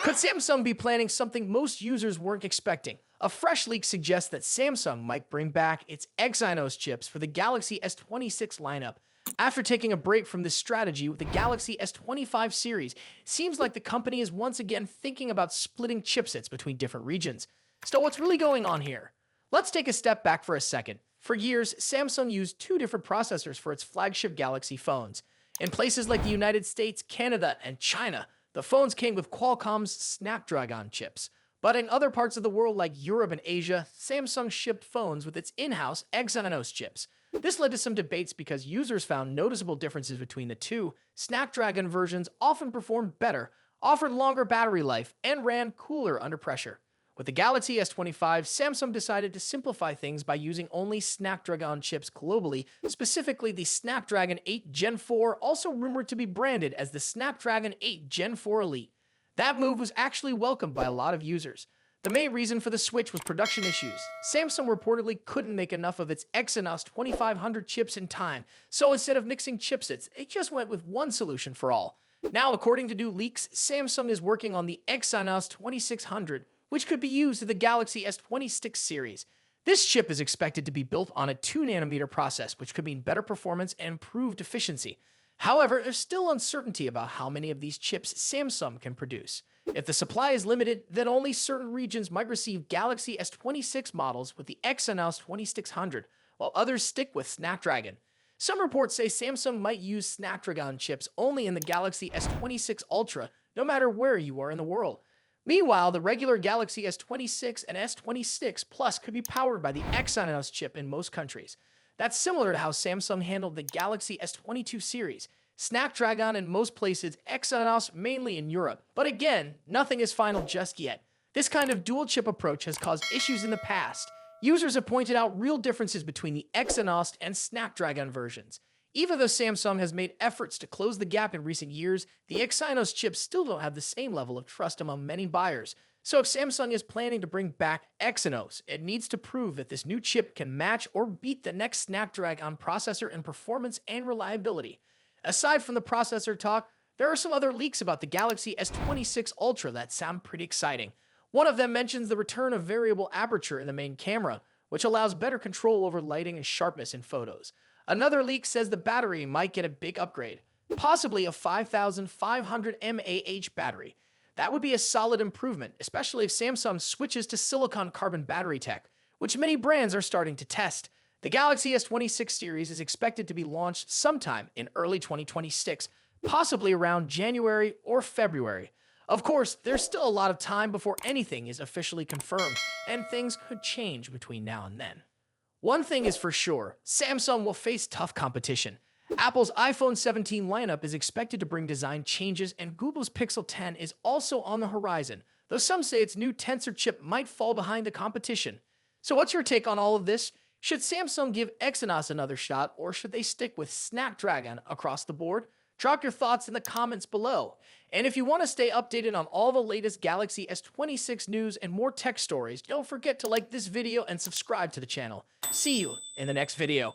Could Samsung be planning something most users weren't expecting? A fresh leak suggests that Samsung might bring back its Exynos chips for the Galaxy S26 lineup. After taking a break from this strategy with the Galaxy S25 series, seems like the company is once again thinking about splitting chipsets between different regions. So what's really going on here? Let's take a step back for a second. For years, Samsung used two different processors for its flagship Galaxy phones. In places like the United States, Canada, and China, the phones came with Qualcomm's Snapdragon chips. But in other parts of the world like Europe and Asia, Samsung shipped phones with its in-house Exynos chips. This led to some debates because users found noticeable differences between the two. Snapdragon versions often performed better, offered longer battery life, and ran cooler under pressure. With the Galaxy S25, Samsung decided to simplify things by using only Snapdragon chips globally, specifically the Snapdragon 8 Gen 4, also rumored to be branded as the Snapdragon 8 Gen 4 Elite. That move was actually welcomed by a lot of users. The main reason for the switch was production issues. Samsung reportedly couldn't make enough of its Exynos 2500 chips in time, so instead of mixing chipsets, it just went with one solution for all. Now, according to new leaks, Samsung is working on the Exynos 2600, which could be used in the Galaxy S26 series. This chip is expected to be built on a 2nm process, which could mean better performance and improved efficiency. However, there's still uncertainty about how many of these chips Samsung can produce. If the supply is limited, then only certain regions might receive Galaxy S26 models with the Exynos 2600, while others stick with Snapdragon. Some reports say Samsung might use Snapdragon chips only in the Galaxy S26 Ultra, no matter where you are in the world. Meanwhile, the regular Galaxy S26 and S26 Plus could be powered by the Exynos chip in most countries. That's similar to how Samsung handled the Galaxy S22 series. Snapdragon in most places, Exynos mainly in Europe. But again, nothing is final just yet. This kind of dual-chip approach has caused issues in the past. Users have pointed out real differences between the Exynos and Snapdragon versions. Even though Samsung has made efforts to close the gap in recent years, the Exynos chips still don't have the same level of trust among many buyers. So if Samsung is planning to bring back Exynos, it needs to prove that this new chip can match or beat the next Snapdragon processor in performance and reliability. Aside from the processor talk, there are some other leaks about the Galaxy S26 Ultra that sound pretty exciting. One of them mentions the return of variable aperture in the main camera, which allows better control over lighting and sharpness in photos. Another leak says the battery might get a big upgrade, possibly a 5500 mAh battery. That would be a solid improvement, especially if Samsung switches to silicon carbon battery tech, which many brands are starting to test. The Galaxy S26 series is expected to be launched sometime in early 2026, possibly around January or February. Of course, there's still a lot of time before anything is officially confirmed, and things could change between now and then. One thing is for sure, Samsung will face tough competition. Apple's iPhone 17 lineup is expected to bring design changes, and Google's Pixel 10 is also on the horizon, though some say its new Tensor chip might fall behind the competition. So what's your take on all of this? Should Samsung give Exynos another shot, or should they stick with Snapdragon across the board? Drop your thoughts in the comments below. And if you want to stay updated on all the latest Galaxy S26 news and more tech stories, don't forget to like this video and subscribe to the channel. See you in the next video.